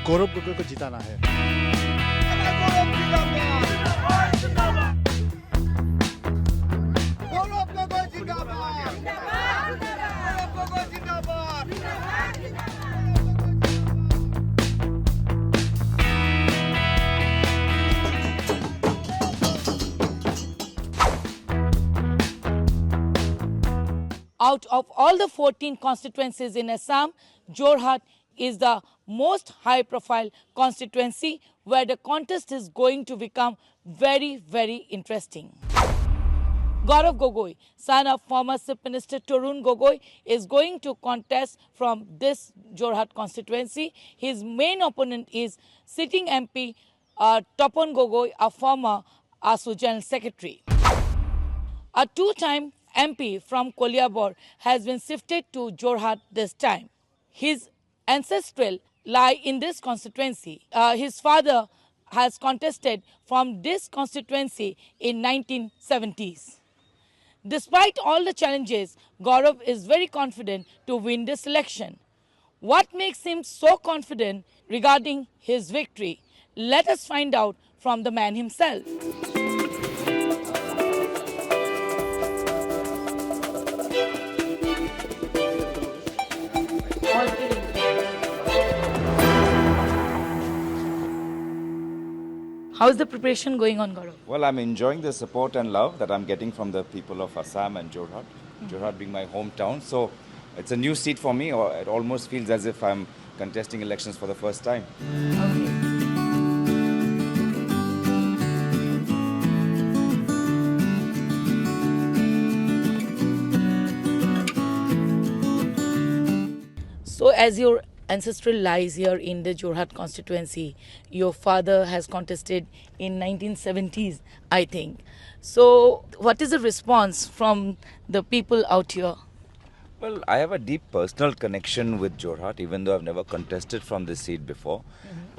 गौरव गोगोई को जिताना है। Out of all the 14 constituencies in Assam, Jorhat is the most high-profile constituency where the contest is going to become very, very interesting. Gaurav Gogoi, son of former Chief Minister Tarun Gogoi, is going to contest from this Jorhat constituency. His main opponent is sitting MP Tarun Gogoi, a former ASU General Secretary. A two-time MP from Koliabor has been shifted to Jorhat this time. His ancestral lie in this constituency. His father has contested from this constituency in 1970s. Despite all the challenges, Gaurav is very confident to win this election. What makes him so confident regarding his victory? Let us find out from the man himself. How is the preparation going on, Gaurav? Well, I'm enjoying the support and love that I'm getting from the people of Assam and Jorhat. Jorhat being my hometown, so it's a new seat for me. Or it almost feels as if I'm contesting elections for the first time. Okay. So, as your ancestral lies here in the Jorhat constituency, your father has contested in 1970s, I think. So, what is the response from the people out here? Well, I have a deep personal connection with Jorhat, even though I've never contested from this seat before.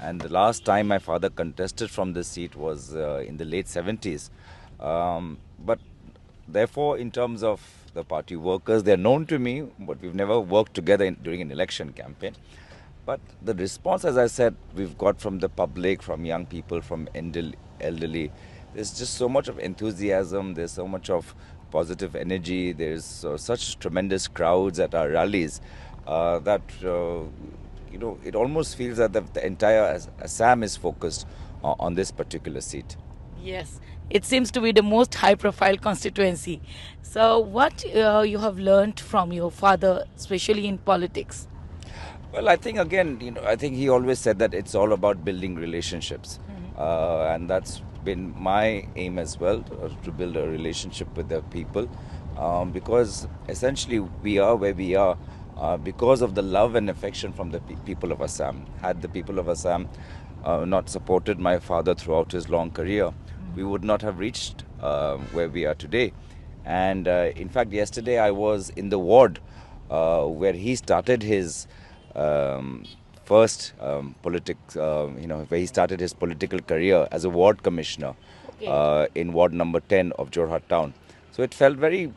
And the last time my father contested from this seat was in the late 70s. But therefore, in terms of the party workers, they're known to me, but we've never worked together during an election campaign. But the response, as I said, we've got from the public, from young people, from elderly. There's just so much of enthusiasm. There's so much of positive energy. There's such tremendous crowds at our rallies that it almost feels that the entire Assam is focused on this particular seat. Yes, it seems to be the most high-profile constituency. So, what you have learned from your father, especially in politics? Well, I think again, I think he always said that it's all about building relationships, and that's been my aim as well, to build a relationship with the people, because essentially we are where we are because of the love and affection from the people of Assam. Had the people of Assam not supported my father throughout his long career, we would not have reached where we are today. And in fact, yesterday I was in the ward where he started his first politics, where he started his political career as a ward commissioner in ward number 10 of Jorhat town. So it felt very,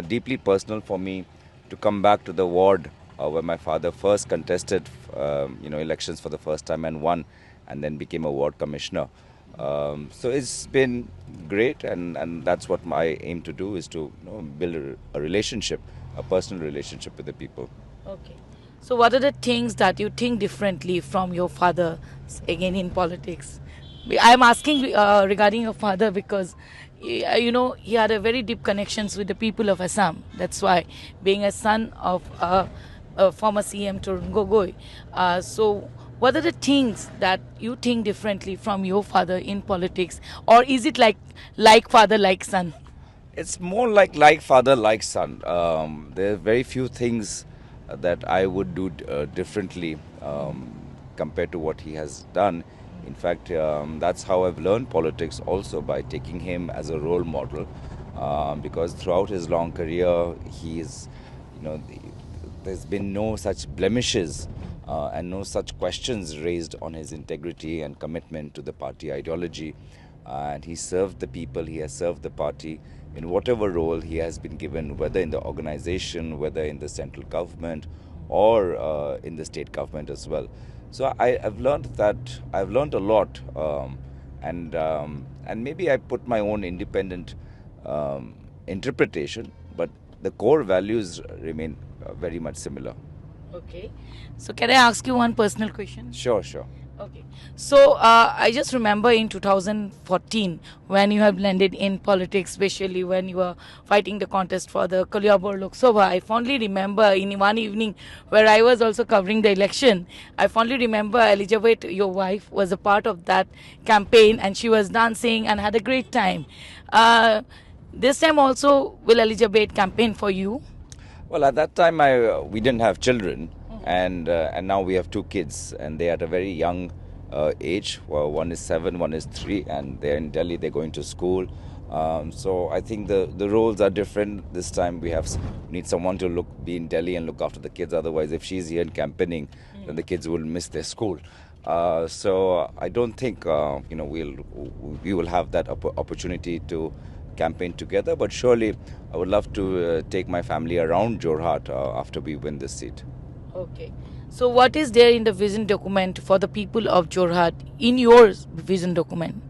deeply personal for me to come back to the ward where my father first contested, elections for the first time and won, and then became a ward commissioner. So it's been great, and that's what my aim to do, is to build a relationship, a personal relationship with the people. Okay. So, what are the things that you think differently from your father, again in politics? I am asking regarding your father because, he had a very deep connections with the people of Assam. That's why, being a son of former CM Tarun Gogoi. So, what are the things that you think differently from your father in politics? Or is it like father, like son? It's more like father, like son. There are very few things that I would do differently compared to what he has done. In fact, that's how I've learned politics, also by taking him as a role model, because throughout his long career, there's been no such blemishes and no such questions raised on his integrity and commitment to the party ideology. And he served the people, he has served the party in whatever role he has been given, whether in the organization, whether in the central government, or in the state government as well. So I've learned a lot, and maybe I put my own independent interpretation, but the core values remain very much similar. Okay. So can I ask you one personal question? Sure, sure. Okay. So I just remember in 2014 when you have landed in politics, especially when you were fighting the contest for the Kaliabor Lok Sabha. I fondly remember in one evening where I was also covering the election. I fondly remember Elizabeth, your wife, was a part of that campaign and she was dancing and had a great time. This time also, will Elizabeth campaign for you? Well, at that time, we didn't have children, and now we have two kids, and they're at a very young age. Well, one is 7, one is 3, and they're in Delhi. They're going to school. So I think the roles are different this time. Need someone to be in Delhi and look after the kids. Otherwise, if she's here in campaigning, then the kids will miss their school. So I don't think we will have that opportunity to campaign together, but surely I would love to take my family around Jorhat after we win this seat. Okay. So, what is there in the vision document for the people of Jorhat in your vision document?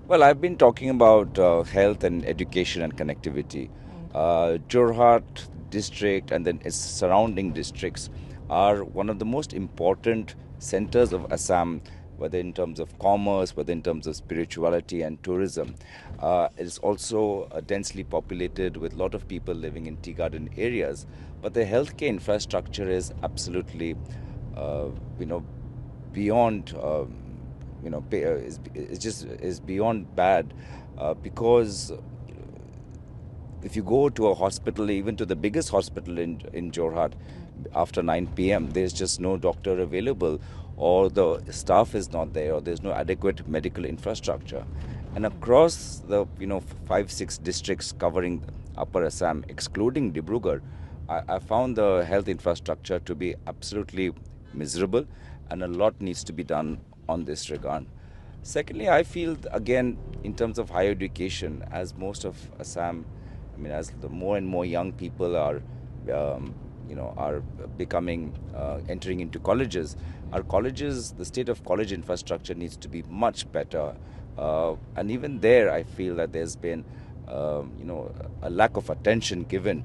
Well, I've been talking about health and education and connectivity. Jorhat district and then its surrounding districts are one of the most important centers of Assam, whether in terms of commerce, whether in terms of spirituality and tourism. It's also densely populated with a lot of people living in tea garden areas, but the healthcare infrastructure is absolutely, uh, you know, beyond. Is beyond bad, because if you go to a hospital, even to the biggest hospital in Jorhat, after 9 p.m., there's just no doctor available, or the staff is not there, or there's no adequate medical infrastructure. And across the 5-6 districts covering Upper Assam, excluding Dibrugarh, I found the health infrastructure to be absolutely miserable, and a lot needs to be done on this regard. Secondly, I feel again in terms of higher education, as most of Assam, I mean, as the more and more young people are becoming entering into colleges, our colleges, the state of college infrastructure needs to be much better, and even there, I feel that there's been a lack of attention given.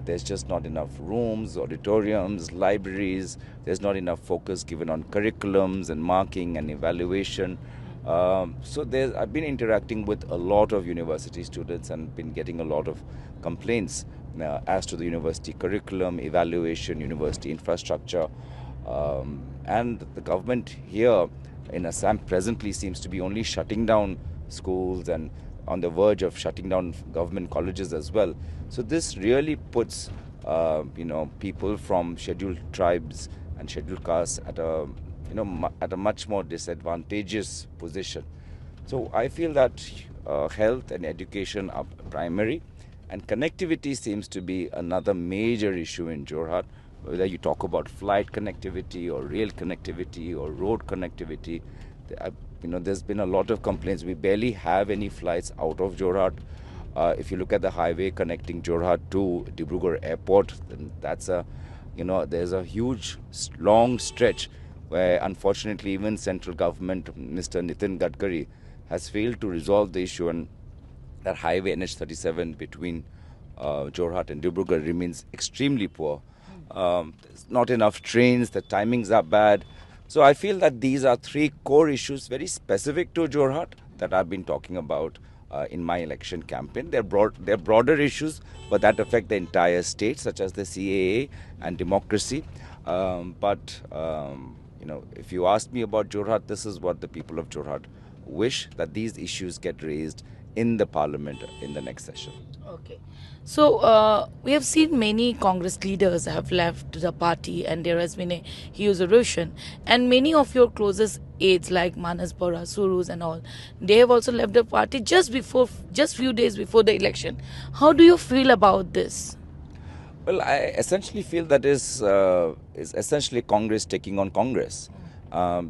There's just not enough rooms, auditoriums, libraries. There's not enough focus given on curriculums and marking and evaluation. I've been interacting with a lot of university students and been getting a lot of complaints as to the university curriculum, evaluation, university infrastructure. And the government here in Assam presently seems to be only shutting down schools and on the verge of shutting down government colleges as well. So this really puts people from scheduled tribes and scheduled castes at a much more disadvantageous position. So I feel that health and education are primary, and connectivity seems to be another major issue in Jorhat. Whether you talk about flight connectivity or rail connectivity or road connectivity, there's been a lot of complaints. We barely have any flights out of Jorhat. If you look at the highway connecting Jorhat to Dibrugarh Airport, then there's a huge, long stretch where unfortunately even central government, Mr. Nitin Gadkari, has failed to resolve the issue, and that highway NH37 between Jorhat and Dibrugarh remains extremely poor. There's not enough trains, the timings are bad. So I feel that these are three core issues very specific to Jorhat that I've been talking about in my election campaign. They're broader issues, but that affect the entire state, such as the CAA and democracy. If you ask me about Jorhat, this is what the people of Jorhat wish, that these issues get raised in the parliament in the next session. Okay. So we have seen many Congress leaders have left the party, and there has been a huge erosion. And many of your closest aides, like Manas Bora, Surus, and all, they have also left the party just few days before the election. How do you feel about this? Well, I essentially feel that is essentially Congress taking on Congress,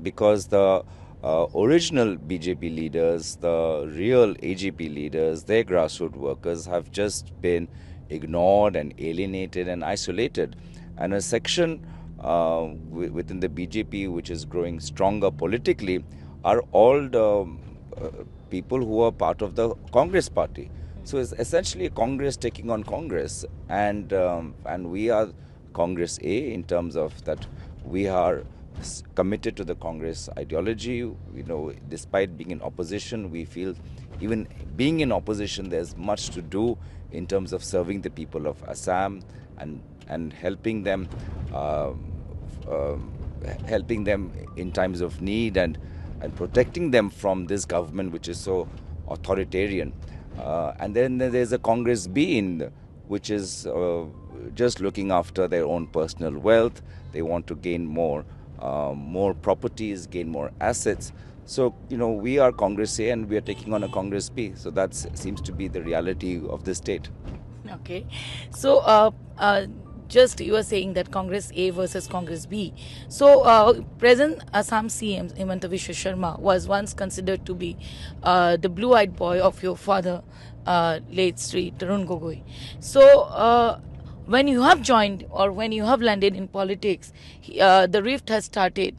because the original BJP leaders, the real AGP leaders, their grassroots workers have just been ignored and alienated and isolated. And a section within the BJP, which is growing stronger politically, are all the people who are part of the Congress party. So it's essentially Congress taking on Congress, and we are Congress A in terms of that we are committed to the Congress ideology. Despite being in opposition, we feel even being in opposition, there's much to do in terms of serving the people of Assam and helping them in times of need and protecting them from this government which is so authoritarian. And then there's a Congress B which is just looking after their own personal wealth. They want to gain more properties, gain more assets. So, we are Congress A and we are taking on a Congress B. So that seems to be the reality of the state. Okay. So, just you were saying that Congress A versus Congress B. So, present Assam CM Himanta Biswa Sharma was once considered to be the blue-eyed boy of your father, late Sri Tarun Gogoi. So, when you have joined or when you have landed in politics, the rift has started.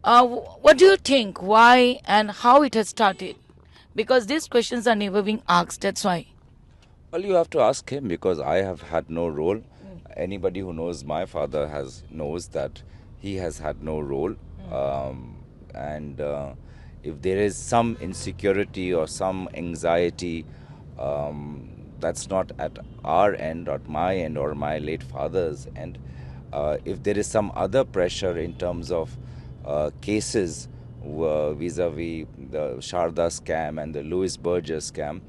What do you think? Why and how it has started? Because these questions are never being asked. That's why. Well, you have to ask him because I have had no role. Anybody who knows my father knows that he has had no role. And if there is some insecurity or some anxiety, that's not at our end, or my end, or my late father's end. If there is some other pressure in terms of cases vis-a-vis the Sharda scam and the Louis Burgess scam,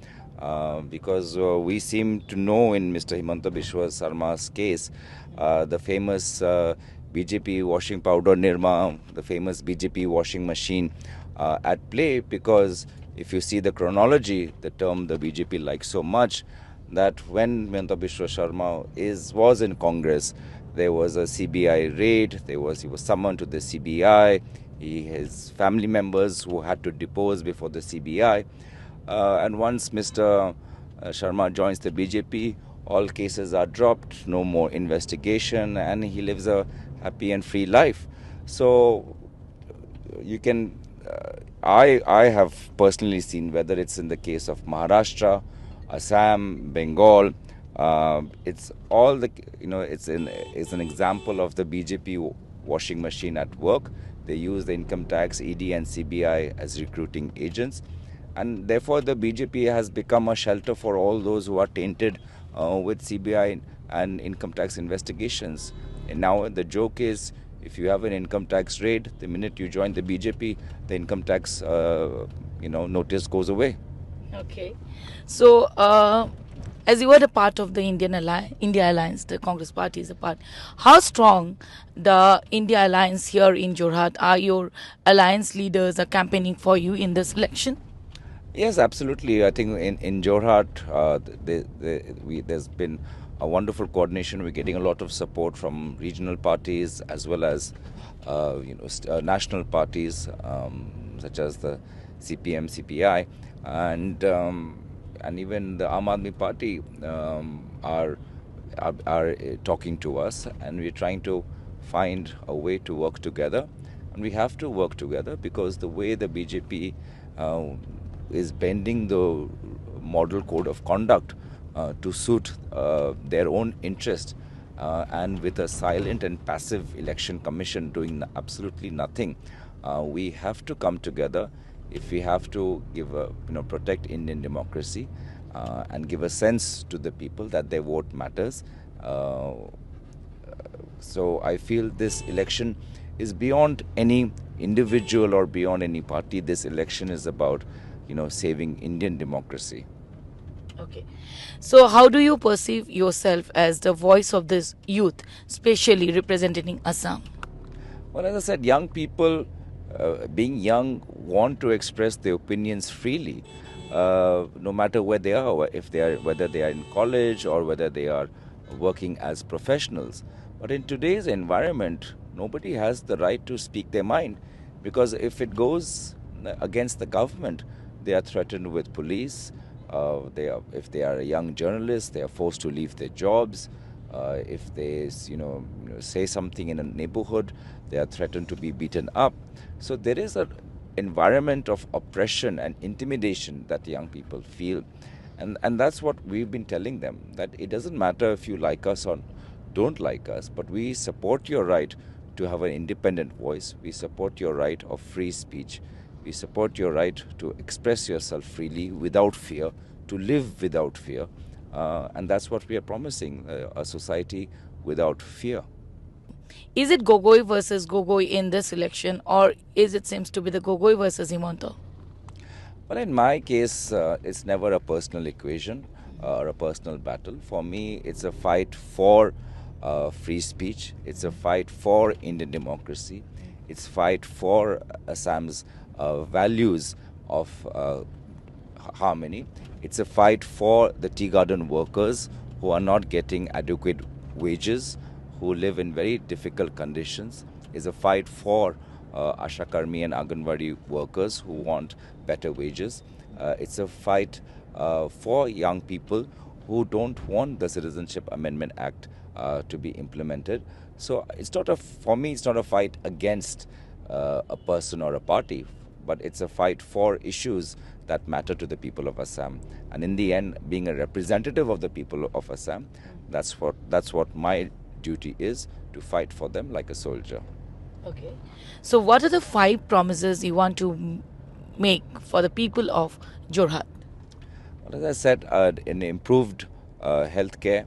because we seem to know in Mr. Himanta Biswa Sarma's case, the famous BJP washing powder Nirma, the famous BJP washing machine at play, because if you see the chronology, the term the BJP likes so much, that when Himanta Biswa Sharma was in Congress, there was a CBI raid, he was summoned to the CBI, his family members who had to depose before the CBI. And once Mr. Sharma joins the BJP, all cases are dropped, no more investigation, and he lives a happy and free life. So you can, I have personally seen, whether it's in the case of Maharashtra, Assam, Bengal, it's all it's an example of the BJP washing machine at work. They use the income tax, ED and CBI as recruiting agents. And therefore, the BJP has become a shelter for all those who are tainted with CBI and income tax investigations. And now the joke is, if you have an income tax raid, the minute you join the BJP, the income tax notice goes away. Okay. So, as you were a part of the India Alliance, the Congress Party is a part. How strong the India Alliance here in Jorhat? Are your alliance leaders are campaigning for you in this election? Yes, absolutely. I think in Jorhat, there's been a wonderful coordination. We're getting a lot of support from regional parties as well as national parties such as the CPM, CPI, and even the Aam Aadmi Party are talking to us, and we're trying to find a way to work together. And we have to work together because the way the BJP is bending the model code of conduct to suit their own interest, and with a silent and passive election commission doing absolutely nothing, we have to come together if we have to protect Indian democracy and give a sense to the people that their vote matters. So I feel this election is beyond any individual or beyond any party. This election is about saving Indian democracy. Okay. So, how do you perceive yourself as the voice of this youth, especially representing Assam? Well, as I said, young people, being young, want to express their opinions freely, no matter where they are, whether they are in college or whether they are working as professionals. But in today's environment, nobody has the right to speak their mind, because if it goes against the government, they are threatened with police. If they are a young journalist, they are forced to leave their jobs. If they, say something in a neighborhood, they are threatened to be beaten up. So there is an environment of oppression and intimidation that young people feel. And that's what we've been telling them, that it doesn't matter if you like us or don't like us, but we support your right to have an independent voice. We support your right of free speech. We support your right to express yourself freely without fear, to live without fear. And that's what we are promising, a society without fear. Is it Gogoi versus Gogoi in this election, or is it seems to be the Gogoi versus Himanta? Well, in my case, it's never a personal equation or a personal battle. For me, it's a fight for free speech. It's a fight for Indian democracy. It's fight for Assam's values of harmony. It's a fight for the tea garden workers who are not getting adequate wages, who live in very difficult conditions. It's a fight for Asha Karmi and Anganwadi workers who want better wages. It's a fight for young people who don't want the Citizenship Amendment Act to be implemented. So it's not for me, it's not a fight against a person or a party, but it's a fight for issues that matter to the people of Assam. And in the end, being a representative of the people of Assam, that's what my duty is, to fight for them like a soldier. Okay. So, what are the 5 promises you want to make for the people of Jorhat? Well, as I said, in improved healthcare,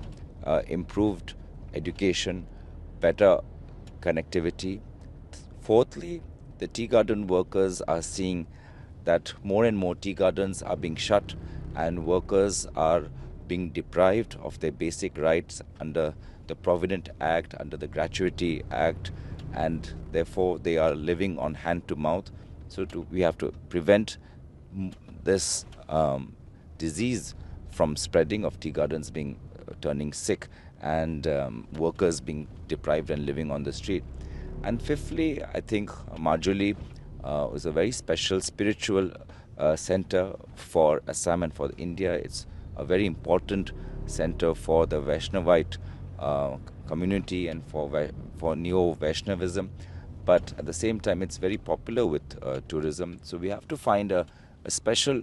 improved education, better connectivity. Fourthly, the tea garden workers are seeing that more and more tea gardens are being shut and workers are being deprived of their basic rights under the Provident Act, under the Gratuity Act, and therefore they are living on hand to mouth. So we have to prevent this disease from spreading, of tea gardens being turning sick and workers being deprived and living on the street. And fifthly, I think Majuli is a very special spiritual center for Assam and for India. It's a very important center for the Vaishnavite community and for Neo-Vaishnavism. But at the same time, it's very popular with tourism. So we have to find a special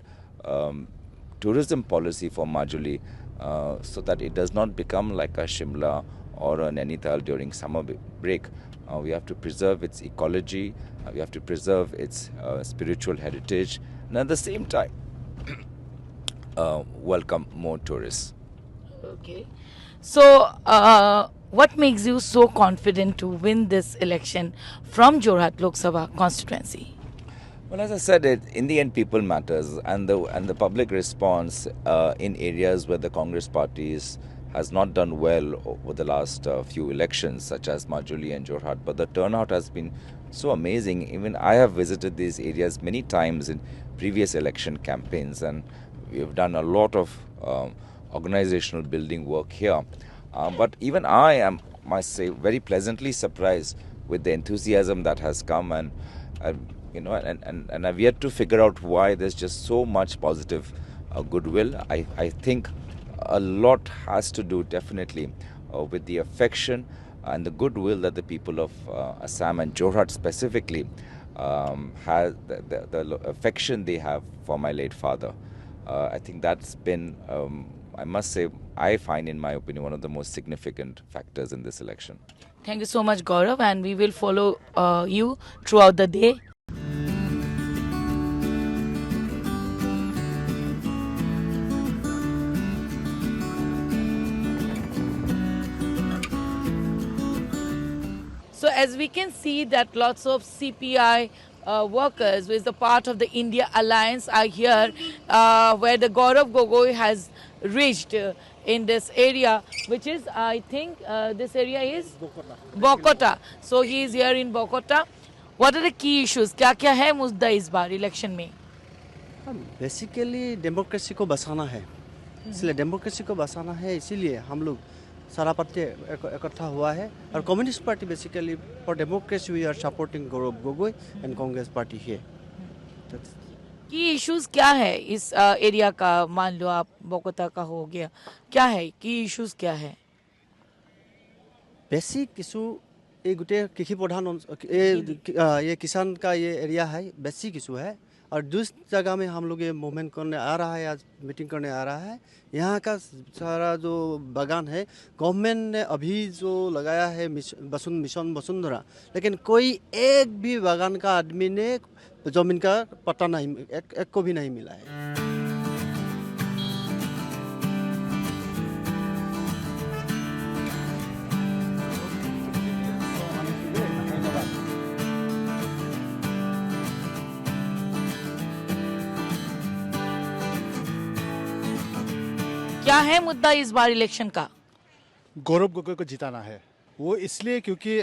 tourism policy for Majuli so that it does not become like a Shimla or a Nainital during summer break. We have to preserve its ecology, we have to preserve its spiritual heritage, and at the same time, welcome more tourists. Okay. So, what makes you so confident to win this election from Jorhat Lok Sabha constituency? Well, as I said, in the end, people matters, and the public response in areas where the Congress parties has not done well over the last few elections, such as Majuli and Jorhat, but the turnout has been so amazing. Even I have visited these areas many times in previous election campaigns, and we have done a lot of organizational building work here. But even I am, must say, very pleasantly surprised with the enthusiasm that has come, and and I've yet to figure out why there's just so much positive goodwill. I think a lot has to do definitely with the affection and the goodwill that the people of Assam and Jorhat specifically has, the affection they have for my late father. I think that's been, I must say, I find, in my opinion, one of the most significant factors in this election. Thank you so much, Gaurav, and we will follow you throughout the day. So as we can see that lots of CPI workers, who is the part of the India Alliance, are here where the Gaurav Gogoi has reached in this area, which is, I think, this area is Bokota. So he is here in Bokota. What are the key issues? क्या-क्या है मुद्दा इस बार election में? Basically democracy को बचाना है, इसलिए democracy को बचाना है, इसीलिए हम लोग सारा पार्टी इकट्ठा हुआ है. और communist party basically for democracy we are supporting Gaurav Gogoi and Congress party है. की इश्यूज क्या है इस एरिया का? मान लो आप बोकोता का हो गया, क्या है की इश्यूज क्या है? বেছি কিছু এই গোটেই কৃষি প্ৰধান ये किसान का ये एरिया है, बेसी किसू है। और जिस जगह में हम लोग ये मूवमेंट करने आ रहा है, आज मीटिंग करने आ रहा है, यहाँ का सारा जो बागान है गवर्नमेंट ने अभी जो लगाया है मिशन वसुंधरा, लेकिन कोई एक भी बागान का आदमी ने जमीन का पता नहीं, एक को भी नहीं मिला है। क्या है मुद्दा इस बार इलेक्शन का? गौरव गोगोई को जिताना है। वो इसलिए क्योंकि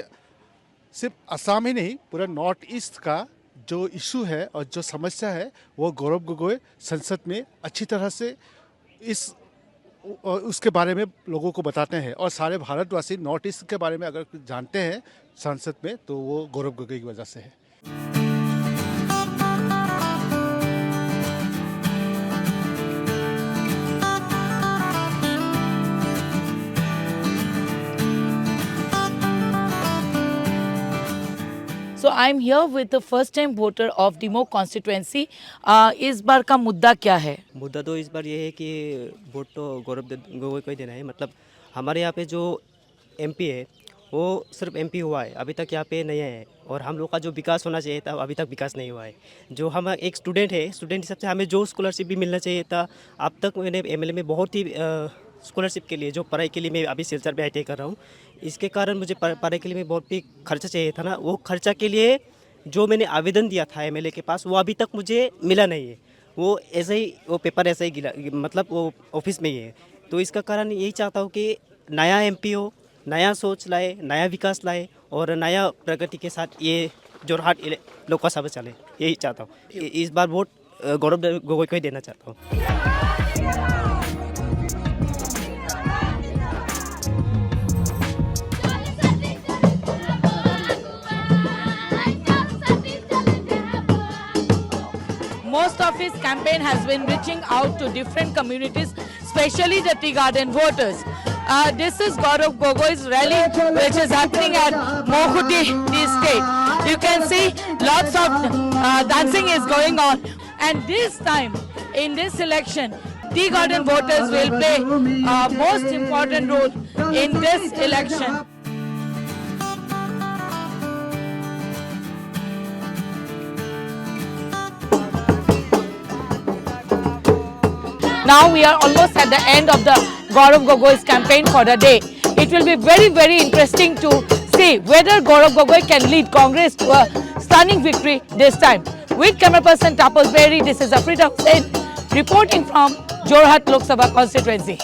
सिर्फ असम ही नहीं, पूरा नॉर्थ ईस्ट का जो इशू है और जो समस्या है वो गौरव गोगोई संसद में अच्छी तरह से उसके बारे में लोगों को बताते हैं। और सारे भारतवासी नॉर्थ ईस्ट के बारे में अगर जानते हैं संसद में, तो वो गौरव गोगोई की वजह से है। So I'm here with the first time voter of Demo constituency. इस बार का मुद्दा क्या है? मुद्दा तो इस बार ये है कि वोट तो गौरव गोगोई को ही देना है। मतलब हमारे यहाँ पे जो एमपी है वो सिर्फ एमपी हुआ है, अभी तक यहाँ पे नहीं है। और हम लोग का जो विकास होना चाहिए था अभी तक विकास नहीं हुआ है। जो हम एक स्टूडेंट है, स्टूडेंट हिसाब से हमें जो स्कॉलरशिप भी मिलना चाहिए था, अब तक मैंने एमएलए में बहुत ही स्कॉलरशिप के लिए, जो पढ़ाई के लिए मैं अभी सिलचर पे ITI कर रहा हूँ, इसके कारण मुझे पढ़ाई के लिए मैं बहुत भी खर्चा चाहिए था ना। वो खर्चा के लिए जो मैंने आवेदन दिया था एमएलए के पास, वो अभी तक मुझे मिला नहीं है। वो ऐसे ही, वो पेपर ऐसे ही गिला, मतलब वो ऑफिस में ही है। तो इसका कारण यही चाहता हूँ कि नया एमपी हो, नया सोच लाए, नया विकास लाए और नया प्रगति के साथ ये जोरहाट लोकसभा चले, यही चाहता हूँ। इस बार वोट गौरव गोगोई को ही देना चाहता हूँ। Most of his campaign has been reaching out to different communities, especially the tea garden voters. This is Gaurav Gogoi's rally, which is happening at Mohuti Tea State. You can see lots of dancing is going on. And this time, in this election, tea garden voters will play a most important role in this election. Now we are almost at the end of the Gaurav Gogoi's campaign for the day. It will be very, very interesting to see whether Gaurav Gogoi can lead Congress to a stunning victory this time. With camera person Tapos Berry, this is Afrida Hussain reporting from Jorhat Lok Sabha constituency.